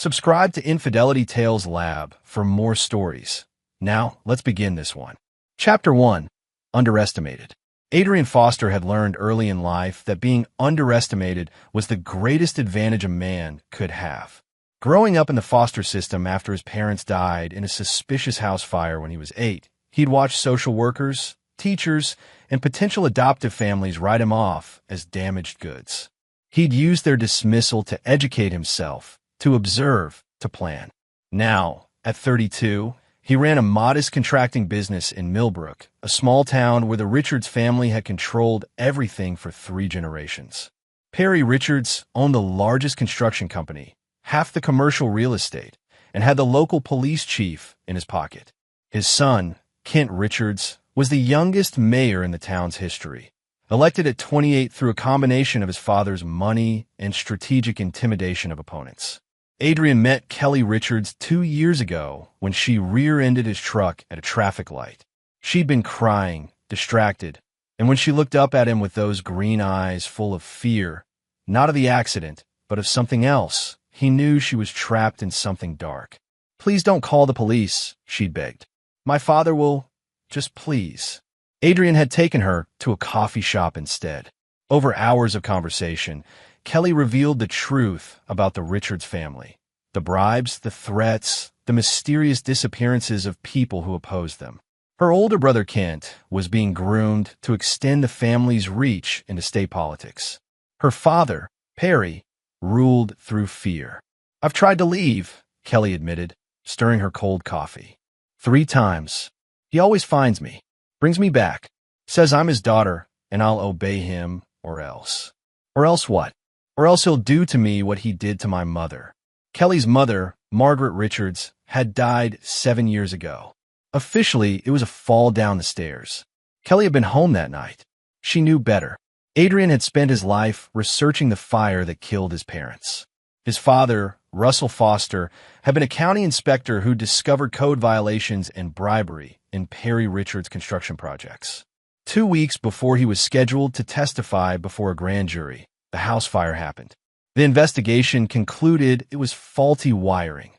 Subscribe to Infidelity Tales Lab for more stories. Now, let's begin this one. Chapter 1. Underestimated. Adrian Foster had learned early in life that being underestimated was the greatest advantage a man could have. Growing up in the foster system after his parents died in a suspicious house fire when he was 8, he'd watch social workers, teachers, and potential adoptive families write him off as damaged goods. He'd use their dismissal to educate himself, to observe, to plan. Now, at 32, he ran a modest contracting business in Millbrook, a small town where the Richards family had controlled everything for 3 generations. Perry Richards owned the largest construction company, half the commercial real estate, and had the local police chief in his pocket. His son, Kent Richards, was the youngest mayor in the town's history, elected at 28 through a combination of his father's money and strategic intimidation of opponents. Adrian met Kelly Richards 2 years ago when she rear-ended his truck at a traffic light. She'd been crying, distracted, and when she looked up at him with those green eyes full of fear, not of the accident, but of something else, he knew she was trapped in something dark. "Please don't call the police," she'd begged. "My father will... just please." Adrian had taken her to a coffee shop instead. Over hours of conversation, Kelly revealed the truth about the Richards family. The bribes, the threats, the mysterious disappearances of people who opposed them. Her older brother Kent was being groomed to extend the family's reach into state politics. Her father, Perry, ruled through fear. "I've tried to leave," Kelly admitted, stirring her cold coffee. 3 times. "He always finds me, brings me back, says I'm his daughter, and I'll obey him or else." "Or else what?" "Or else he'll do to me what he did to my mother." Kelly's mother, Margaret Richards, had died 7 years ago. Officially, it was a fall down the stairs. Kelly had been home that night. She knew better. Adrian had spent his life researching the fire that killed his parents. His father, Russell Foster, had been a county inspector who discovered code violations and bribery in Perry Richards' construction projects. 2 weeks before he was scheduled to testify before a grand jury, the house fire happened. The investigation concluded it was faulty wiring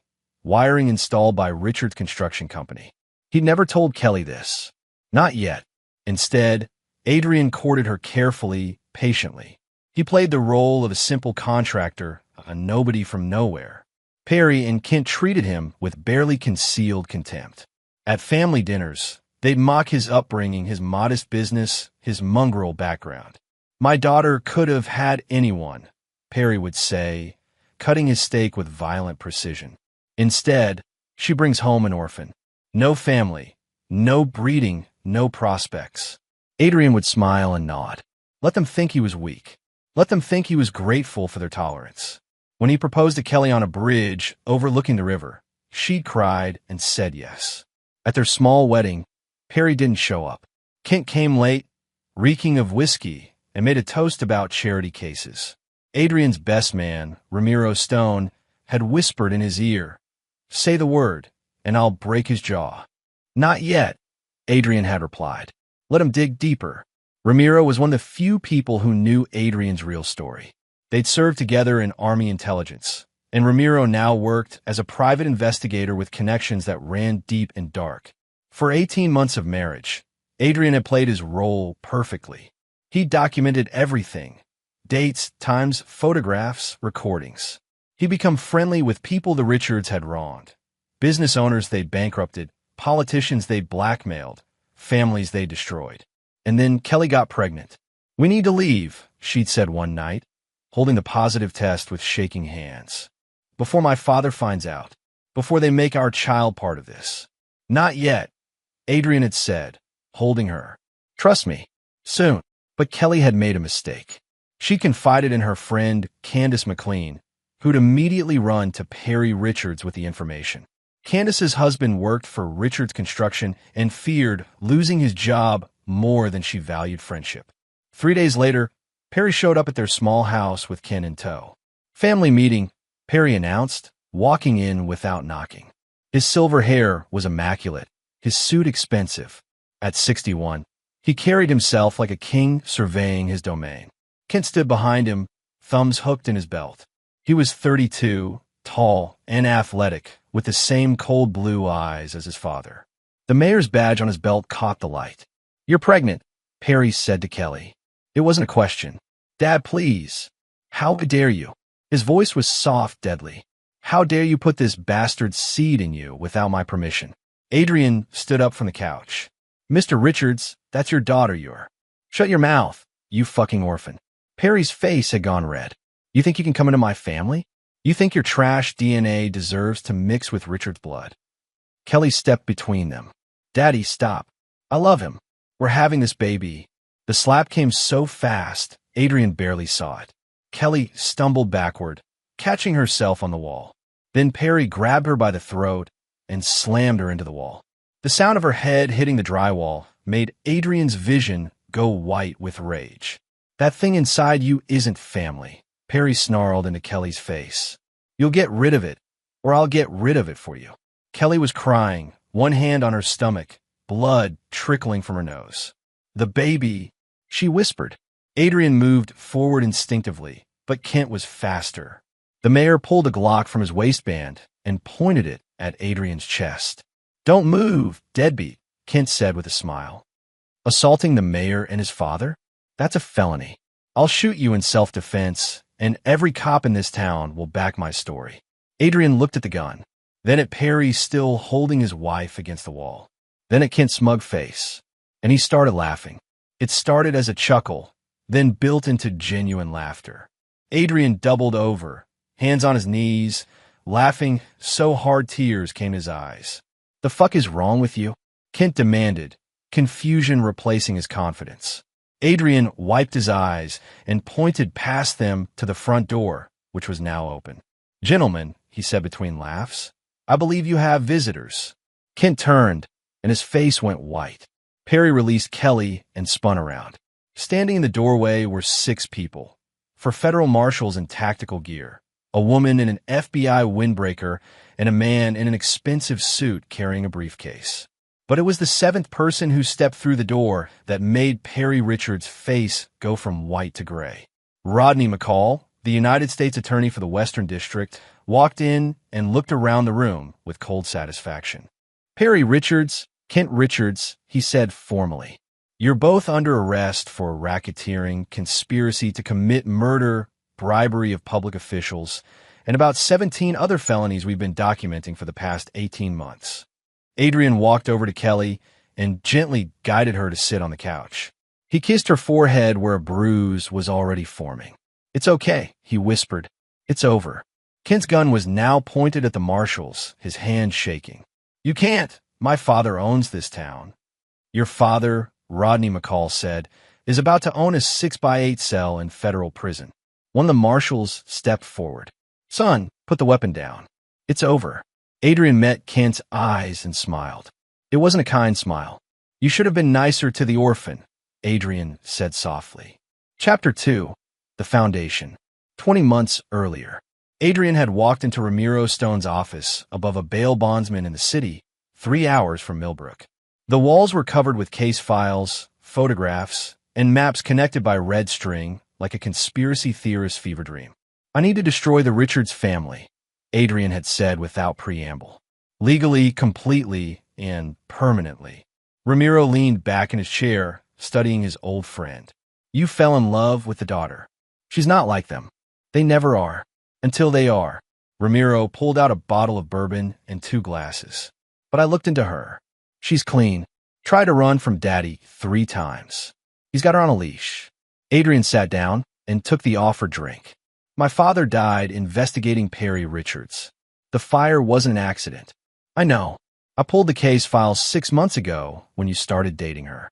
installed by Richards Construction Company. He'd never told Kelly this. Not yet. Instead, Adrian courted her carefully, patiently. He played the role of a simple contractor, a nobody from nowhere. Perry and Kent treated him with barely concealed contempt. At family dinners, they'd mock his upbringing, his modest business, his mongrel background. "My daughter could have had anyone," Perry would say, cutting his steak with violent precision. "Instead, she brings home an orphan. No family, no breeding, no prospects." Adrian would smile and nod. Let them think he was weak. Let them think he was grateful for their tolerance. When he proposed to Kelly on a bridge overlooking the river, she cried and said yes. At their small wedding, Perry didn't show up. Kent came late, reeking of whiskey, and made a toast about charity cases. Adrian's best man, Ramiro Stone, had whispered in his ear, "Say the word, and I'll break his jaw." "Not yet," Adrian had replied. "Let him dig deeper." Ramiro was one of the few people who knew Adrian's real story. They'd served together in Army intelligence, and Ramiro now worked as a private investigator with connections that ran deep and dark. For 18 months of marriage, Adrian had played his role perfectly. He documented everything: dates, times, photographs, recordings. He'd become friendly with people the Richards had wronged, business owners they'd bankrupted, politicians they'd blackmailed, families they destroyed. And then Kelly got pregnant. "We need to leave," she'd said one night, holding the positive test with shaking hands. "Before my father finds out. Before they make our child part of this." "Not yet," Adrian had said, holding her. "Trust me. Soon." But Kelly had made a mistake. She confided in her friend, Candace McLean, who'd immediately run to Perry Richards with the information. Candace's husband worked for Richards Construction and feared losing his job more than she valued friendship. 3 days later, Perry showed up at their small house with Ken in tow. "Family meeting," Perry announced, walking in without knocking. His silver hair was immaculate, his suit expensive. At 61, he carried himself like a king surveying his domain. Kent stood behind him, thumbs hooked in his belt. He was 32, tall and athletic, with the same cold blue eyes as his father. The mayor's badge on his belt caught the light. "You're pregnant," Perry said to Kelly. It wasn't a question. "Dad, please." "How dare you?" His voice was soft, deadly. "How dare you put this bastard seed in you without my permission?" Adrian stood up from the couch. "Mr. Richards, that's your daughter, you're—" "Shut your mouth, you fucking orphan." Perry's face had gone red. "You think you can come into my family? You think your trash DNA deserves to mix with Richard's blood?" Kelly stepped between them. "Daddy, stop. I love him. We're having this baby." The slap came so fast, Adrian barely saw it. Kelly stumbled backward, catching herself on the wall. Then Perry grabbed her by the throat and slammed her into the wall. The sound of her head hitting the drywall made Adrian's vision go white with rage. "That thing inside you isn't family," Perry snarled into Kelly's face. "You'll get rid of it, or I'll get rid of it for you." Kelly was crying, one hand on her stomach, blood trickling from her nose. "The baby," she whispered. Adrian moved forward instinctively, but Kent was faster. The mayor pulled a Glock from his waistband and pointed it at Adrian's chest. "Don't move, deadbeat," Kent said with a smile. "Assaulting the mayor and his father? That's a felony. I'll shoot you in self-defense, and every cop in this town will back my story." Adrian looked at the gun, then at Perry still holding his wife against the wall, then at Kent's smug face, and he started laughing. It started as a chuckle, then built into genuine laughter. Adrian doubled over, hands on his knees, laughing so hard tears came to his eyes. "The fuck is wrong with you?" Kent demanded, confusion replacing his confidence. Adrian wiped his eyes and pointed past them to the front door, which was now open. "Gentlemen," he said between laughs, "I believe you have visitors." Kent turned, and his face went white. Perry released Kelly and spun around. Standing in the doorway were 6 people, 4 federal marshals in tactical gear, a woman in an FBI windbreaker, and a man in an expensive suit carrying a briefcase. But it was the 7th person who stepped through the door that made Perry Richards' face go from white to gray. Rodney McCall, the United States Attorney for the Western District, walked in and looked around the room with cold satisfaction. "Perry Richards, Kent Richards," he said formally. "You're both under arrest for racketeering, conspiracy to commit murder, bribery of public officials, and about 17 other felonies we've been documenting for the past 18 months. Adrian walked over to Kelly and gently guided her to sit on the couch. He kissed her forehead where a bruise was already forming. "It's okay," he whispered. "It's over." Kent's gun was now pointed at the marshals, his hand shaking. "You can't. My father owns this town." "Your father," Rodney McCall said, "is about to own a 6x8 cell in federal prison." One of the marshals stepped forward. "Son, put the weapon down. It's over." Adrian met Kent's eyes and smiled. It wasn't a kind smile. "You should have been nicer to the orphan," Adrian said softly. Chapter 2. The Foundation. 20 months earlier, Adrian had walked into Ramiro Stone's office above a bail bondsman in the city, 3 hours from Millbrook. The walls were covered with case files, photographs, and maps connected by red string like a conspiracy theorist's fever dream. "I need to destroy the Richards family," Adrian had said without preamble. "Legally, completely, and permanently." Ramiro leaned back in his chair, studying his old friend. "You fell in love with the daughter. She's not like them. They never are. Until they are." Ramiro pulled out a bottle of bourbon and 2 glasses. "But I looked into her. She's clean. Tried to run from Daddy 3 times. He's got her on a leash." Adrian sat down and took the offered drink. "My father died investigating Perry Richards. The fire wasn't an accident. I know. I pulled the case file 6 months ago when you started dating her."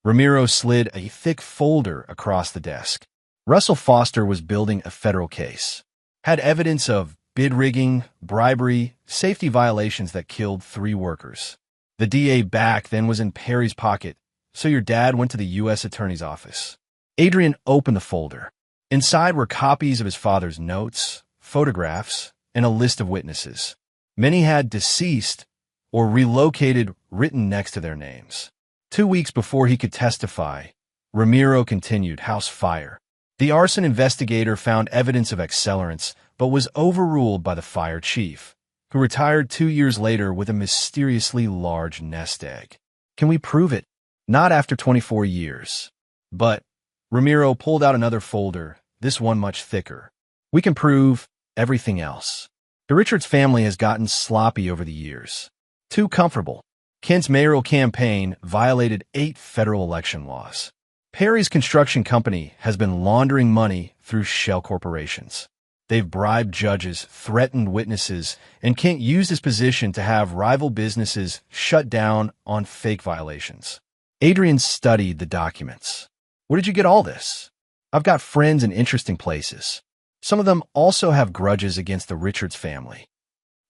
Ramiro slid a thick folder across the desk. Russell Foster was building a federal case. Had evidence of bid rigging, bribery, safety violations that killed 3 workers. The DA back then was in Perry's pocket, so your dad went to the U.S. Attorney's office. Adrian opened the folder. Inside were copies of his father's notes, photographs, and a list of witnesses. Many had deceased or relocated written next to their names. 2 weeks before he could testify, Ramiro continued, "House fire. The arson investigator found evidence of accelerants, but was overruled by the fire chief, who retired 2 years later with a mysteriously large nest egg. Can we prove it? Not after 24 years. But Ramiro pulled out another folder, this one much thicker. We can prove everything else. The Richards family has gotten sloppy over the years. Too comfortable. Kent's mayoral campaign violated 8 federal election laws. Perry's construction company has been laundering money through shell corporations. They've bribed judges, threatened witnesses, and Kent used his position to have rival businesses shut down on fake violations. Adrian studied the documents. Where did you get all this? I've got friends in interesting places. Some of them also have grudges against the Richards family.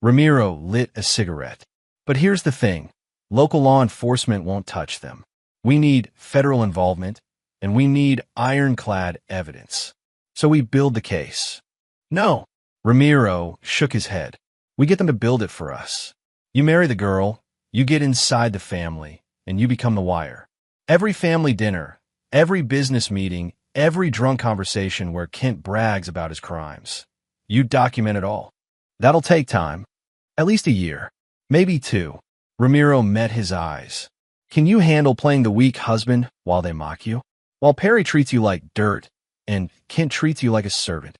Ramiro lit a cigarette. But here's the thing. Local law enforcement won't touch them. We need federal involvement, and we need ironclad evidence. So we build the case. No. Ramiro shook his head. We get them to build it for us. You marry the girl, you get inside the family, and you become the wire. Every family dinner, every business meeting, every drunk conversation where Kent brags about his crimes. You document it all. That'll take time. At least a year. Maybe 2. Ramiro met his eyes. Can you handle playing the weak husband while they mock you? While Perry treats you like dirt, and Kent treats you like a servant.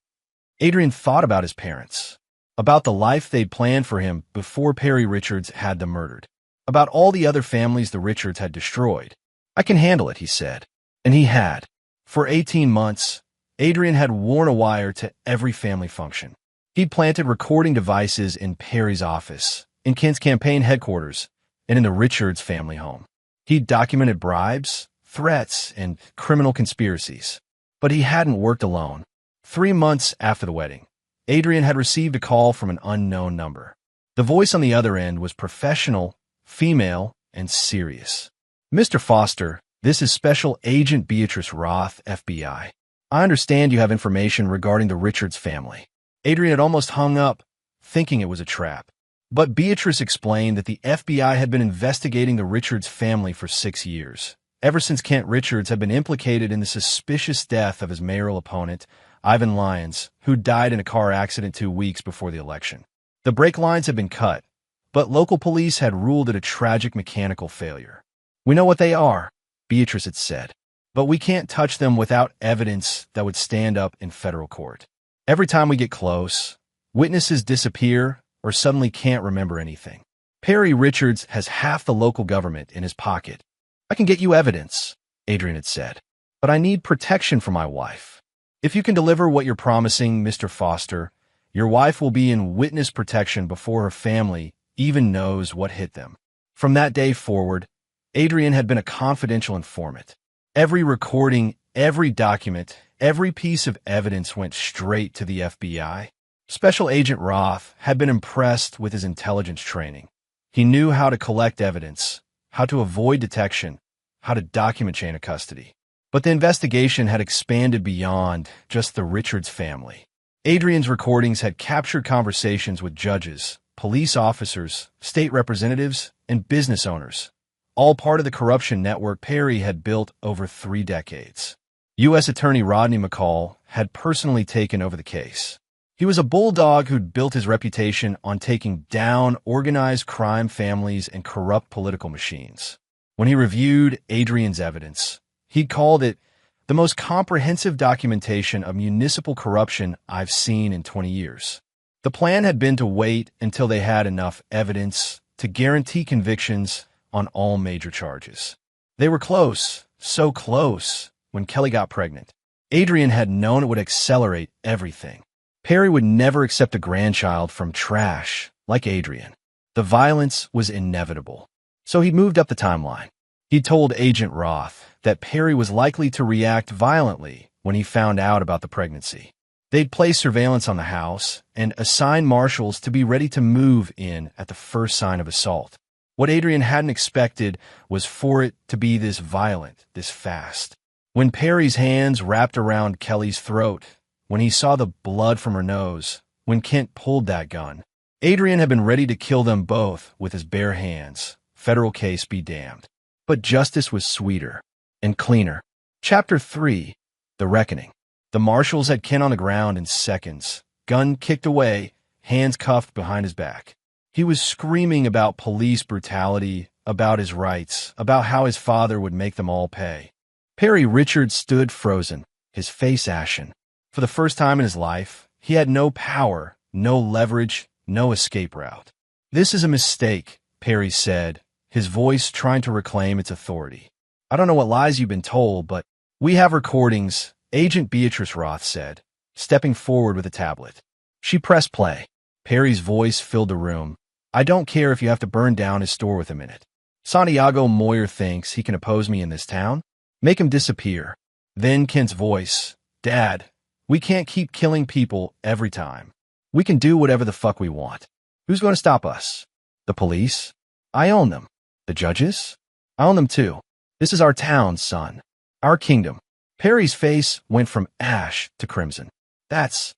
Adrian thought about his parents. About the life they'd planned for him before Perry Richards had them murdered. About all the other families the Richards had destroyed. I can handle it, he said. And he had. For 18 months, Adrian had worn a wire to every family function. He'd planted recording devices in Perry's office, in Kent's campaign headquarters, and in the Richards family home. He'd documented bribes, threats, and criminal conspiracies. But he hadn't worked alone. 3 months after the wedding, Adrian had received a call from an unknown number. The voice on the other end was professional, female, and serious. Mr. Foster, this is Special Agent Beatrice Roth, FBI. I understand you have information regarding the Richards family. Adrian had almost hung up, thinking it was a trap. But Beatrice explained that the FBI had been investigating the Richards family for 6 years, ever since Kent Richards had been implicated in the suspicious death of his mayoral opponent, Ivan Lyons, who died in a car accident 2 weeks before the election. The brake lines had been cut, but local police had ruled it a tragic mechanical failure. We know what they are, Beatrice had said, but we can't touch them without evidence that would stand up in federal court. Every time we get close, witnesses disappear or suddenly can't remember anything. Perry Richards has half the local government in his pocket. I can get you evidence, Adrian had said, but I need protection for my wife. If you can deliver what you're promising, Mr. Foster, your wife will be in witness protection before her family even knows what hit them. From that day forward, Adrian had been a confidential informant. Every recording, every document, every piece of evidence went straight to the FBI. Special Agent Roth had been impressed with his intelligence training. He knew how to collect evidence, how to avoid detection, how to document chain of custody. But the investigation had expanded beyond just the Richards family. Adrian's recordings had captured conversations with judges, police officers, state representatives, and business owners, all part of the corruption network Perry had built over 3 decades. U.S. Attorney Rodney McCall had personally taken over the case. He was a bulldog who'd built his reputation on taking down organized crime families and corrupt political machines. When he reviewed Adrian's evidence, he called it the most comprehensive documentation of municipal corruption I've seen in 20 years. The plan had been to wait until they had enough evidence to guarantee convictions on all major charges. They were close, so close, when Kelly got pregnant. Adrian had known it would accelerate everything. Perry would never accept a grandchild from trash like Adrian. The violence was inevitable. So he moved up the timeline. He told Agent Roth that Perry was likely to react violently when he found out about the pregnancy. They'd place surveillance on the house and assign marshals to be ready to move in at the first sign of assault. What Adrian hadn't expected was for it to be this violent, this fast. When Perry's hands wrapped around Kelly's throat, when he saw the blood from her nose, when Kent pulled that gun, Adrian had been ready to kill them both with his bare hands. Federal case be damned. But justice was sweeter and cleaner. Chapter 3, The Reckoning. The marshals had Kent on the ground in seconds, gun kicked away, hands cuffed behind his back. He was screaming about police brutality, about his rights, about how his father would make them all pay. Perry Richards stood frozen, his face ashen. For the first time in his life, he had no power, no leverage, no escape route. "This is a mistake," Perry said, his voice trying to reclaim its authority. "I don't know what lies you've been told, but we have recordings," Agent Beatrice Roth said, stepping forward with a tablet. She pressed play. Perry's voice filled the room. "I don't care if you have to burn down his store with a minute. Santiago Moyer thinks he can oppose me in this town? Make him disappear." Then Kent's voice, "Dad, we can't keep killing people every time. We can do whatever the fuck we want. Who's going to stop us? The police? I own them. The judges? I own them too. This is our town, son. Our kingdom." Perry's face went from ash to crimson. That's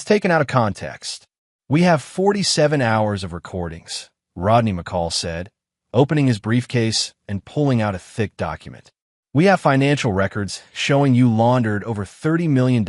taken out of context. "We have 47 hours of recordings," Rodney McCall said, opening his briefcase and pulling out a thick document. "We have financial records showing you laundered over $30 million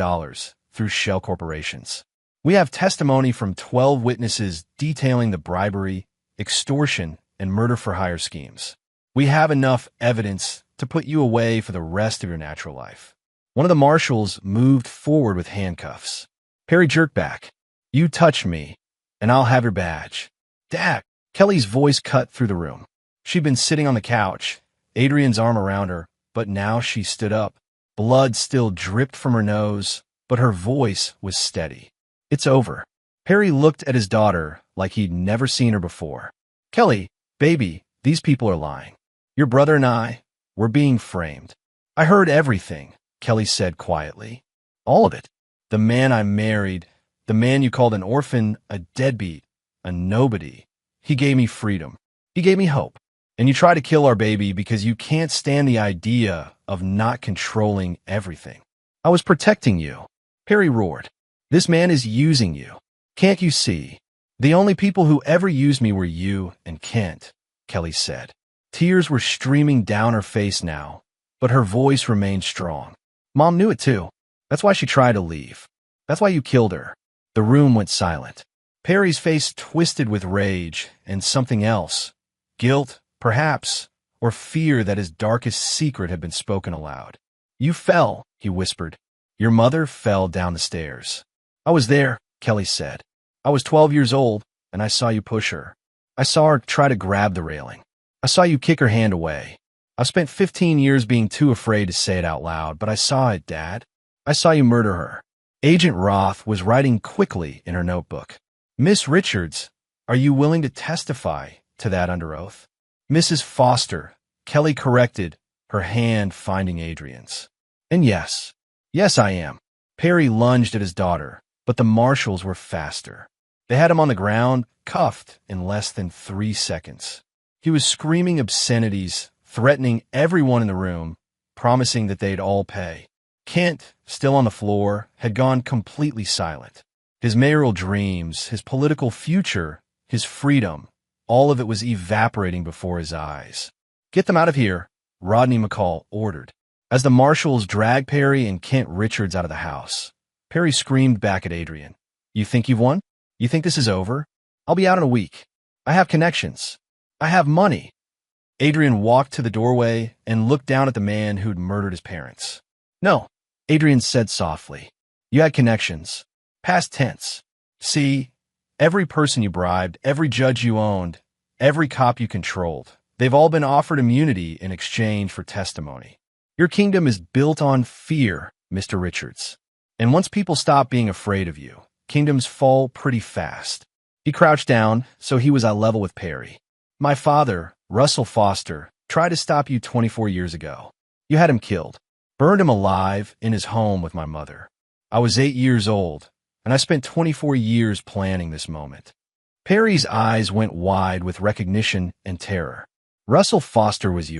through shell corporations. We have testimony from 12 witnesses detailing the bribery, extortion, and murder-for-hire schemes. We have enough evidence to put you away for the rest of your natural life." One of the marshals moved forward with handcuffs. Perry jerked back. "You touch me, and I'll have your badge." "Dad!" Kelly's voice cut through the room. She'd been sitting on the couch, Adrian's arm around her, but now she stood up. Blood still dripped from her nose, but her voice was steady. "It's over." Perry looked at his daughter like he'd never seen her before. "Kelly, baby, these people are lying. Your brother and I, we're being framed." "I heard everything," Kelly said quietly. "All of it. The man I married, the man you called an orphan, a deadbeat, a nobody. He gave me freedom. He gave me hope. And you try to kill our baby because you can't stand the idea of not controlling everything. I was protecting you." Perry roared. "This man is using you. Can't you see? The only people who ever used me were you and Kent," Kelly said. Tears were streaming down her face now, but her voice remained strong. "Mom knew it too. That's why she tried to leave. That's why you killed her." The room went silent. Perry's face twisted with rage and something else. Guilt, perhaps, or fear that his darkest secret had been spoken aloud. "You fell," he whispered. "Your mother fell down the stairs." "I was there," Kelly said. "I was 12 years old, and I saw you push her. I saw her try to grab the railing. I saw you kick her hand away. I've spent 15 years being too afraid to say it out loud, but I saw it, Dad. I saw you murder her." Agent Roth was writing quickly in her notebook. "Miss Richards, are you willing to testify to that under oath?" "Mrs. Foster," Kelly corrected, her hand finding Adrian's. "And yes, I am." Perry lunged at his daughter, but the marshals were faster. They had him on the ground, cuffed, in less than 3 seconds. He was screaming obscenities, threatening everyone in the room, promising that they'd all pay. Kent, still on the floor, had gone completely silent. His mayoral dreams, his political future, his freedom, all of it was evaporating before his eyes. "Get them out of here," Rodney McCall ordered. As the marshals dragged Perry and Kent Richards out of the house, Perry screamed back at Adrian. "You think you've won? You think this is over? I'll be out in a week. I have connections. I have money." Adrian walked to the doorway and looked down at the man who'd murdered his parents. "No," Adrian said softly. "You had connections. Past tense. See, every person you bribed, every judge you owned, every cop you controlled, they've all been offered immunity in exchange for testimony. Your kingdom is built on fear, Mr. Richards. And once people stop being afraid of you, kingdoms fall pretty fast." He crouched down so he was eye level with Perry. "My father, Russell Foster, tried to stop you 24 years ago. You had him killed. Burned him alive in his home with my mother. I was 8 years old, and I spent 24 years planning this moment." Perry's eyes went wide with recognition and terror. "Russell Foster was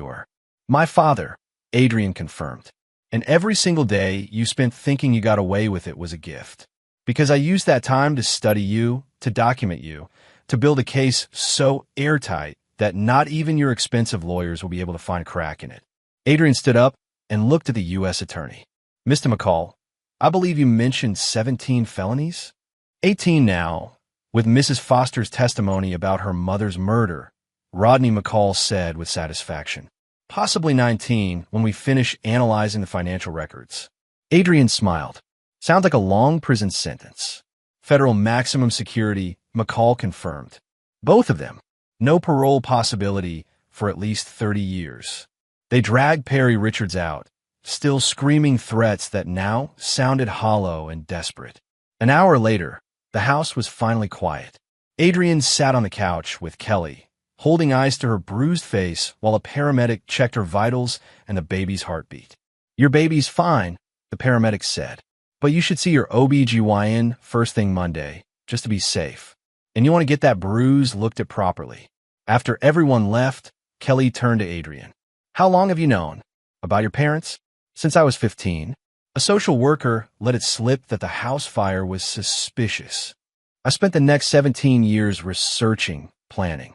my father," Adrian confirmed. "And every single day you spent thinking you got away with it was a gift. Because I used that time to study you, to document you, to build a case so airtight that not even your expensive lawyers will be able to find a crack in it." Adrian stood up and looked at the U.S. attorney. "Mr. McCall, I believe you mentioned 17 felonies?" 18 now, with Mrs. Foster's testimony about her mother's murder, Rodney McCall said with satisfaction. Possibly 19 when we finish analyzing the financial records. Adrian smiled. Sounds like a long prison sentence. Federal maximum security, McCall confirmed. Both of them. No parole possibility for at least 30 years. They dragged Perry Richards out, still screaming threats that now sounded hollow and desperate. An hour later, the house was finally quiet. Adrian sat on the couch with Kelly, holding eyes to her bruised face while a paramedic checked her vitals and the baby's heartbeat. Your baby's fine, the paramedic said, but you should see your OB/GYN first thing Monday, just to be safe. And you want to get that bruise looked at properly. After everyone left, Kelly turned to Adrian. How long have you known? About your parents? Since I was 15. A social worker let it slip that the house fire was suspicious. I spent the next 17 years researching, planning.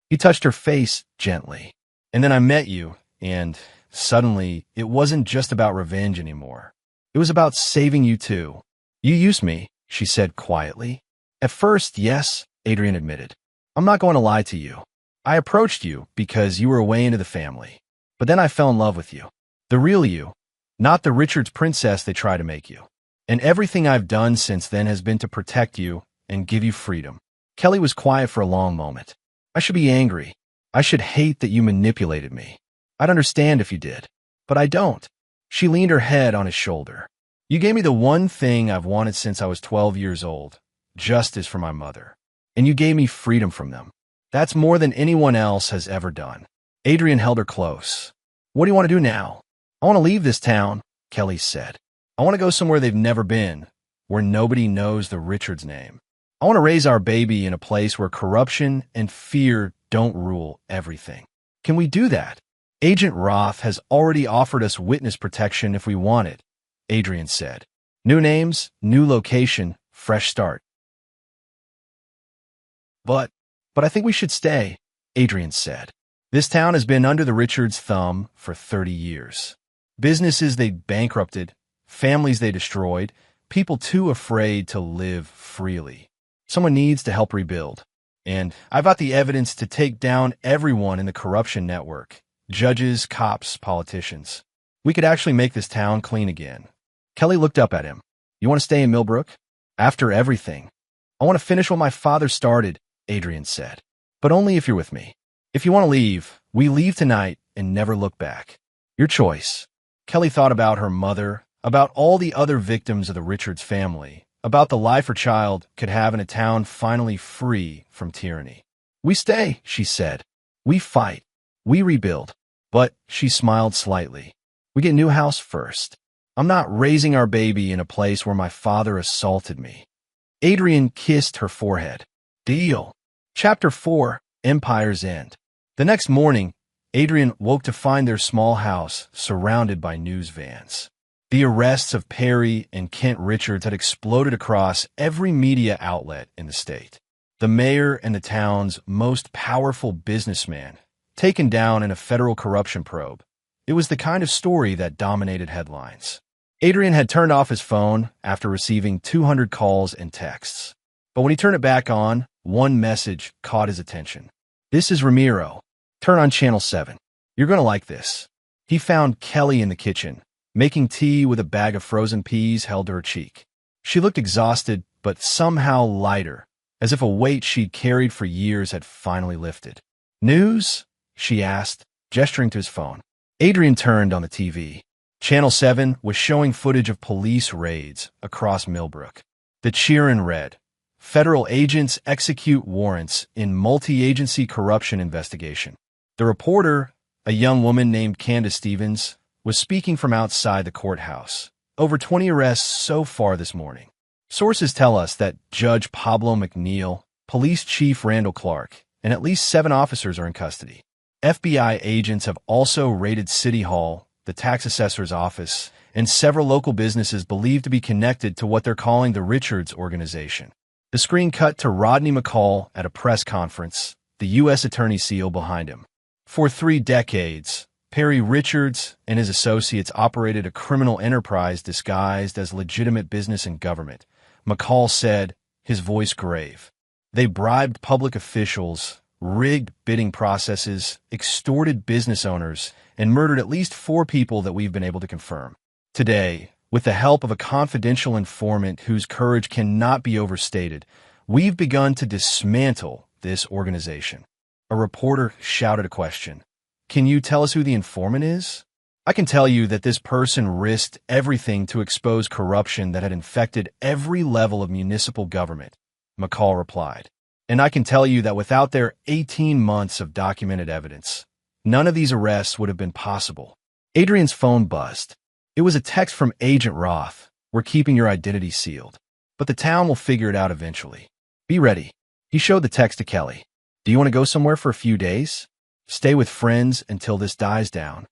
He touched her face gently. And then I met you, and suddenly it wasn't just about revenge anymore. It was about saving you too. You used me, she said quietly. At first, yes, Adrian admitted. I'm not going to lie to you. I approached you because you were a way into the family. But then I fell in love with you. The real you, not the Richards princess they try to make you. And everything I've done since then has been to protect you and give you freedom. Kelly was quiet for a long moment. I should be angry. I should hate that you manipulated me. I'd understand if you did. But I don't. She leaned her head on his shoulder. You gave me the one thing I've wanted since I was 12 years old, justice for my mother. And you gave me freedom from them. That's more than anyone else has ever done. Adrian held her close. What do you want to do now? I want to leave this town, Kelly said. I want to go somewhere they've never been, where nobody knows the Richards name. I want to raise our baby in a place where corruption and fear don't rule everything. Can we do that? Agent Roth has already offered us witness protection if we want it, Adrian said. New names, new location, fresh start. But I think we should stay, Adrian said. This town has been under the Richards' thumb for 30 years. Businesses they bankrupted, families they destroyed, people too afraid to live freely. Someone needs to help rebuild. And I've got the evidence to take down everyone in the corruption network. Judges, cops, politicians. We could actually make this town clean again. Kelly looked up at him. You want to stay in Millbrook? After everything. I want to finish what my father started, Adrian said. But only if you're with me. If you want to leave, we leave tonight and never look back. Your choice. Kelly thought about her mother, about all the other victims of the Richards family, about the life her child could have in a town finally free from tyranny. We stay, she said. We fight. We rebuild. But, she smiled slightly, we get a new house first. I'm not raising our baby in a place where my father assaulted me. Adrian kissed her forehead. Deal. Chapter 4, Empire's End. The next morning, Adrian woke to find their small house surrounded by news vans. The arrests of Perry and Kent Richards had exploded across every media outlet in the state. The mayor and the town's most powerful businessman taken down in a federal corruption probe. It was the kind of story that dominated headlines. Adrian had turned off his phone after receiving 200 calls and texts. But when he turned it back on, one message caught his attention. This is Ramiro. Turn on Channel 7. You're going to like this. He found Kelly in the kitchen, making tea with a bag of frozen peas held to her cheek. She looked exhausted, but somehow lighter, as if a weight she'd carried for years had finally lifted. News? She asked, gesturing to his phone. Adrian turned on the TV. Channel 7 was showing footage of police raids across Millbrook. The cheer-in read, Federal agents execute warrants in multi-agency corruption investigation. The reporter, a young woman named Candace Stevens, was speaking from outside the courthouse. Over 20 arrests so far this morning. Sources tell us that Judge Pablo McNeil, Police Chief Randall Clark, and at least 7 officers are in custody. FBI agents have also raided City Hall, the tax assessor's office, and several local businesses believed to be connected to what they're calling the Richards organization. The screen cut to Rodney McCall at a press conference, the U.S. Attorney's seal behind him. For 3 decades, Perry Richards and his associates operated a criminal enterprise disguised as legitimate business and government, McCall said, his voice grave. They bribed public officials, rigged bidding processes, extorted business owners, and murdered at least 4 people that we've been able to confirm. Today, with the help of a confidential informant whose courage cannot be overstated, we've begun to dismantle this organization. A reporter shouted a question. Can you tell us who the informant is? I can tell you that this person risked everything to expose corruption that had infected every level of municipal government, McCall replied. And I can tell you that without their 18 months of documented evidence, none of these arrests would have been possible. Adrian's phone buzzed. It was a text from Agent Roth. We're keeping your identity sealed, but the town will figure it out eventually. Be ready. He showed the text to Kelly. Do you want to go somewhere for a few days? Stay with friends until this dies down.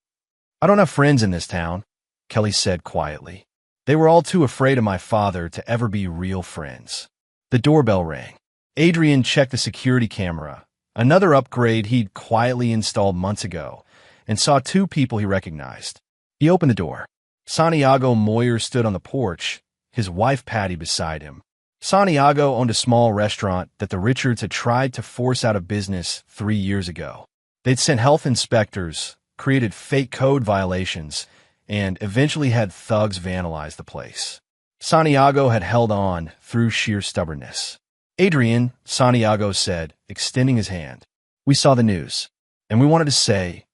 I don't have friends in this town, Kelly said quietly. They were all too afraid of my father to ever be real friends. The doorbell rang. Adrian checked the security camera, another upgrade he'd quietly installed months ago, and saw 2 people he recognized. He opened the door. Santiago Moyer stood on the porch, his wife Patty beside him. Santiago owned a small restaurant that the Richards had tried to force out of business 3 years ago. They'd sent health inspectors, created fake code violations, and eventually had thugs vandalize the place. Santiago had held on through sheer stubbornness. Adrian, Santiago said, extending his hand. We saw the news, and we wanted to say,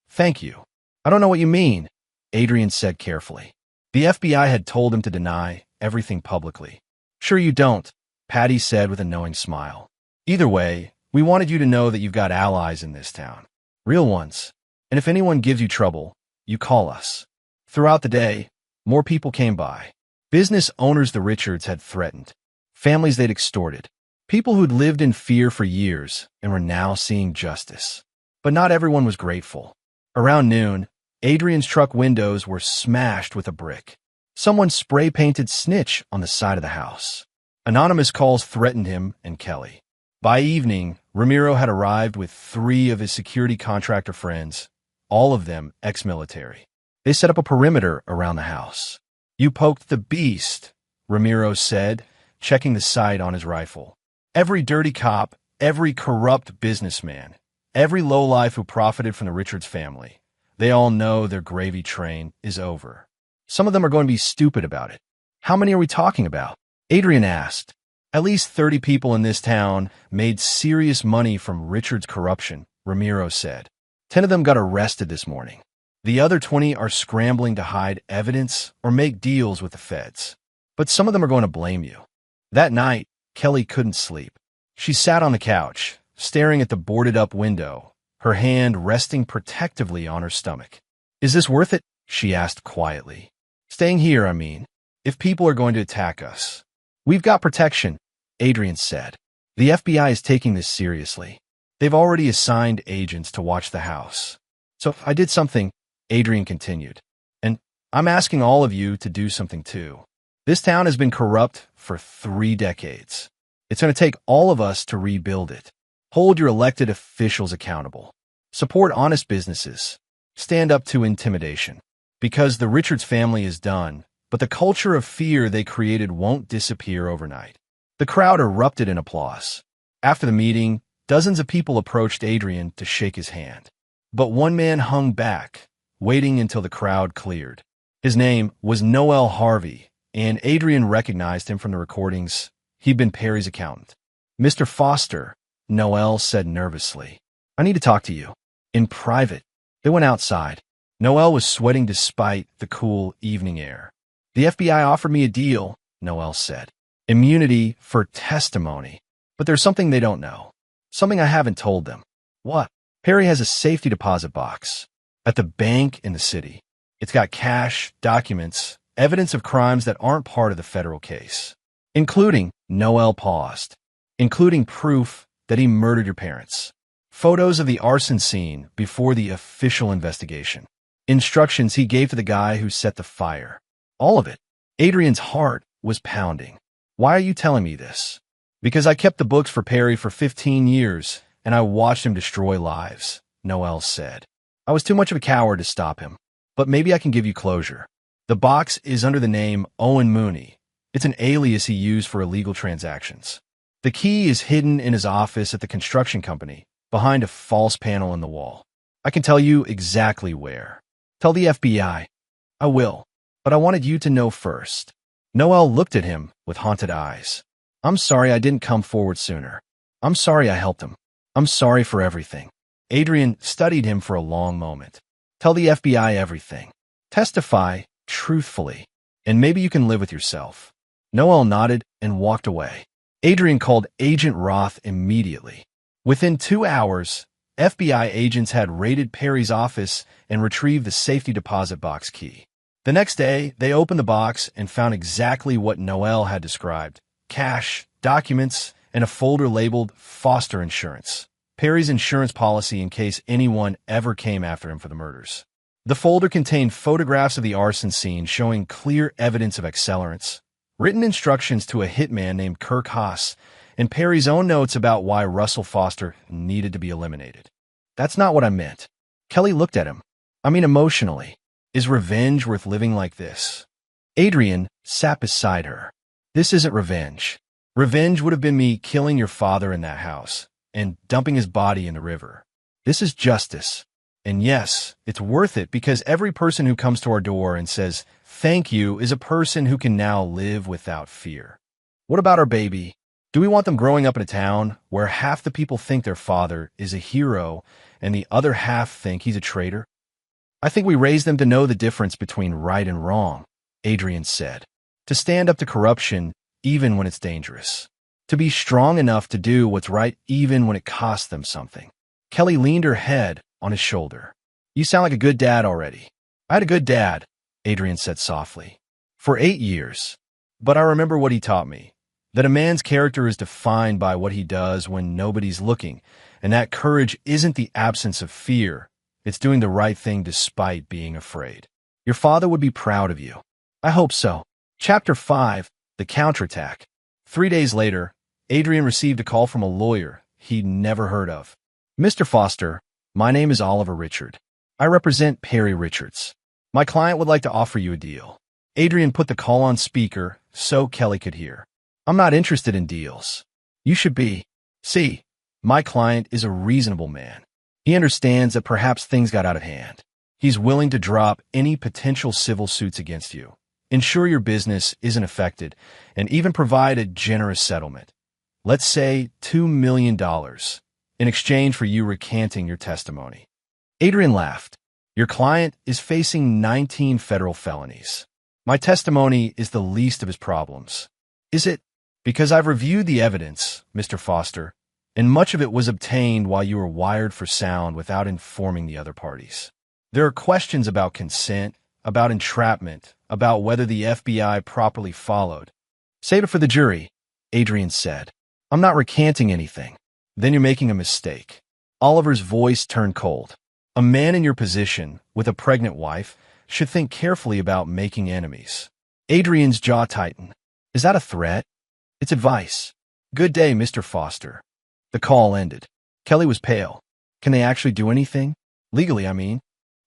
thank you. I don't know what you mean, Adrian said carefully. The FBI had told him to deny everything publicly. Sure you don't, Patty said with a knowing smile. Either way, we wanted you to know that you've got allies in this town. Real ones. And if anyone gives you trouble, you call us. Throughout the day, more people came by. Business owners the Richards had threatened. Families they'd extorted. People who'd lived in fear for years and were now seeing justice. But not everyone was grateful. Around noon, Adrian's truck windows were smashed with a brick. Someone spray-painted snitch on the side of the house. Anonymous calls threatened him and Kelly. By evening, Ramiro had arrived with 3 of his security contractor friends, all of them ex-military. They set up a perimeter around the house. You poked the beast, Ramiro said, checking the sight on his rifle. Every dirty cop, every corrupt businessman, every lowlife who profited from the Richards family, they all know their gravy train is over. Some of them are going to be stupid about it. How many are we talking about? Adrian asked. At least 30 people in this town made serious money from Richards' corruption, Ramiro said. 10 of them got arrested this morning. The other 20 are scrambling to hide evidence or make deals with the feds. But some of them are going to blame you. That night, Kelly couldn't sleep. She sat on the couch, staring at the boarded-up window, her hand resting protectively on her stomach. Is this worth it? She asked quietly. Staying here, I mean, if people are going to attack us. We've got protection, Adrian said. The FBI is taking this seriously. They've already assigned agents to watch the house. So I did something, Adrian continued. And I'm asking all of you to do something too. This town has been corrupt for 3 decades. It's going to take all of us to rebuild it. Hold your elected officials accountable. Support honest businesses. Stand up to intimidation. Because the Richards family is done, but the culture of fear they created won't disappear overnight. The crowd erupted in applause. After the meeting, dozens of people approached Adrian to shake his hand. But one man hung back, waiting until the crowd cleared. His name was Noel Harvey, and Adrian recognized him from the recordings. He'd been Perry's accountant. Mr. Foster, Noel said nervously. I need to talk to you. In private. They went outside. Noel was sweating despite the cool evening air. The FBI offered me a deal, Noel said. Immunity for testimony. But there's something they don't know. Something I haven't told them. What? Perry has a safety deposit box at the bank in the city. It's got cash, documents, evidence of crimes that aren't part of the federal case. Including, Noel paused, including proof that he murdered your parents. Photos of the arson scene before the official investigation. Instructions he gave to the guy who set the fire. All of it. Adrian's heart was pounding. Why are you telling me this? Because I kept the books for Perry for 15 years, and I watched him destroy lives, Noel said. I was too much of a coward to stop him. But maybe I can give you closure. The box is under the name Owen Mooney. It's an alias he used for illegal transactions. The key is hidden in his office at the construction company, behind a false panel in the wall. I can tell you exactly where. Tell the FBI. I will. But I wanted you to know first. Noel looked at him with haunted eyes. I'm sorry I didn't come forward sooner. I'm sorry I helped him. I'm sorry for everything. Adrian studied him for a long moment. Tell the FBI everything. Testify truthfully, and maybe you can live with yourself. Noel nodded and walked away. Adrian called Agent Roth immediately. Within 2 hours, FBI agents had raided Perry's office and retrieved the safety deposit box key. The next day, they opened the box and found exactly what Noel had described: cash, documents, and a folder labeled Foster Insurance, Perry's insurance policy in case anyone ever came after him for the murders. The folder contained photographs of the arson scene showing clear evidence of accelerants, written instructions to a hitman named Kirk Haas, and Perry's own notes about why Russell Foster needed to be eliminated. That's not what I meant. Kelly looked at him. I mean emotionally. Is revenge worth living like this? Adrian sat beside her. This isn't revenge. Revenge would have been me killing your father in that house and dumping his body in the river. This is justice. And yes, it's worth it because every person who comes to our door and says, "Thank you," is a person who can now live without fear. What about our baby? Do we want them growing up in a town where half the people think their father is a hero and the other half think he's a traitor? I think we raise them to know the difference between right and wrong, Adrian said. To stand up to corruption even when it's dangerous. To be strong enough to do what's right even when it costs them something. Kelly leaned her head on his shoulder. You sound like a good dad already. I had a good dad, Adrian said softly. For 8 years. But I remember what he taught me. That a man's character is defined by what he does when nobody's looking, and that courage isn't the absence of fear. It's doing the right thing despite being afraid. Your father would be proud of you. I hope so. Chapter 5, The Counterattack. 3 days later, Adrian received a call from a lawyer he'd never heard of. Mr. Foster, my name is Oliver Richard. I represent Perry Richards. My client would like to offer you a deal. Adrian put the call on speaker so Kelly could hear. I'm not interested in deals. You should be. See, my client is a reasonable man. He understands that perhaps things got out of hand. He's willing to drop any potential civil suits against you, ensure your business isn't affected, and even provide a generous settlement. Let's say $2 million in exchange for you recanting your testimony. Adrian laughed. Your client is facing 19 federal felonies. My testimony is the least of his problems. Is it? Because I've reviewed the evidence, Mr. Foster, and much of it was obtained while you were wired for sound without informing the other parties. There are questions about consent, about entrapment, about whether the FBI properly followed. Save it for the jury, Adrian said. I'm not recanting anything. Then you're making a mistake. Oliver's voice turned cold. A man in your position, with a pregnant wife, should think carefully about making enemies. Adrian's jaw tightened. Is that a threat? It's advice. Good day, Mr. Foster. The call ended. Kelly was pale. Can they actually do anything? Legally, I mean.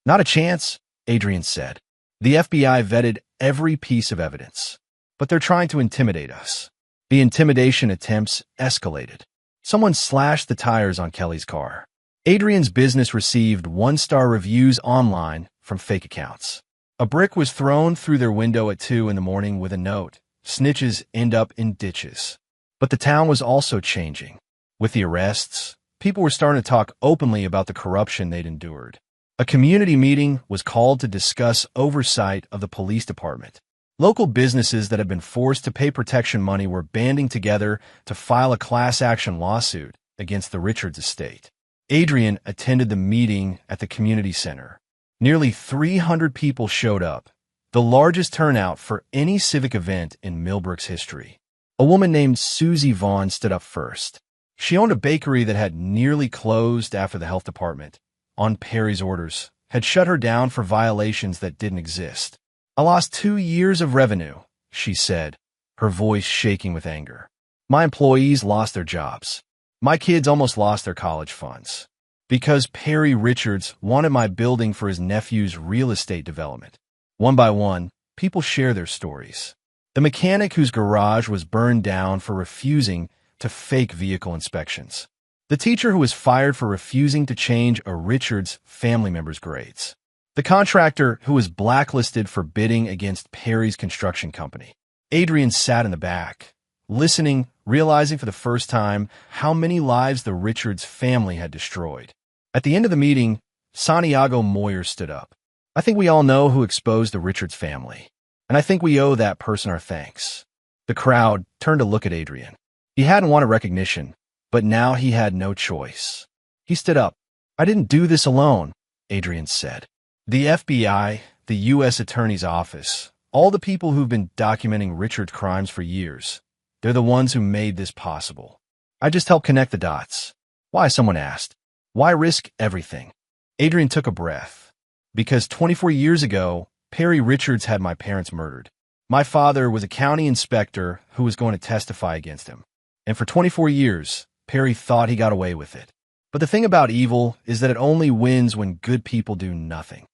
Not a chance, Adrian said. The FBI vetted every piece of evidence. But they're trying to intimidate us. The intimidation attempts escalated. Someone slashed the tires on Kelly's car. Adrian's business received 1-star reviews online from fake accounts. A brick was thrown through their window at 2 in the morning with a note. Snitches end up in ditches. But the town was also changing. With the arrests, people were starting to talk openly about the corruption they'd endured. A community meeting was called to discuss oversight of the police department. Local businesses that had been forced to pay protection money were banding together to file a class action lawsuit against the Richards estate. Adrian attended the meeting at the community center. Nearly 300 people showed up, the largest turnout for any civic event in Millbrook's history. A woman named Susie Vaughn stood up first. She owned a bakery that had nearly closed after the health department, on Perry's orders, had shut her down for violations that didn't exist. I lost 2 years of revenue, she said, her voice shaking with anger. My employees lost their jobs. My kids almost lost their college funds. Because Perry Richards wanted my building for his nephew's real estate development. One by one, people share their stories. The mechanic whose garage was burned down for refusing to fake vehicle inspections. The teacher who was fired for refusing to change a Richards family member's grades. The contractor who was blacklisted for bidding against Perry's construction company. Adrian sat in the back, listening, realizing for the first time how many lives the Richards family had destroyed. At the end of the meeting, Santiago Moyer stood up. I think we all know who exposed the Richards family, and I think we owe that person our thanks. The crowd turned to look at Adrian. He hadn't wanted recognition, but now he had no choice. He stood up. I didn't do this alone, Adrian said. The FBI, the U.S. Attorney's Office, all the people who've been documenting Richard's crimes for years, they're the ones who made this possible. I just helped connect the dots. Why, someone asked. Why risk everything? Adrian took a breath. Because 24 years ago, Perry Richards had my parents murdered. My father was a county inspector who was going to testify against him. And for 24 years, Perry thought he got away with it. But the thing about evil is that it only wins when good people do nothing.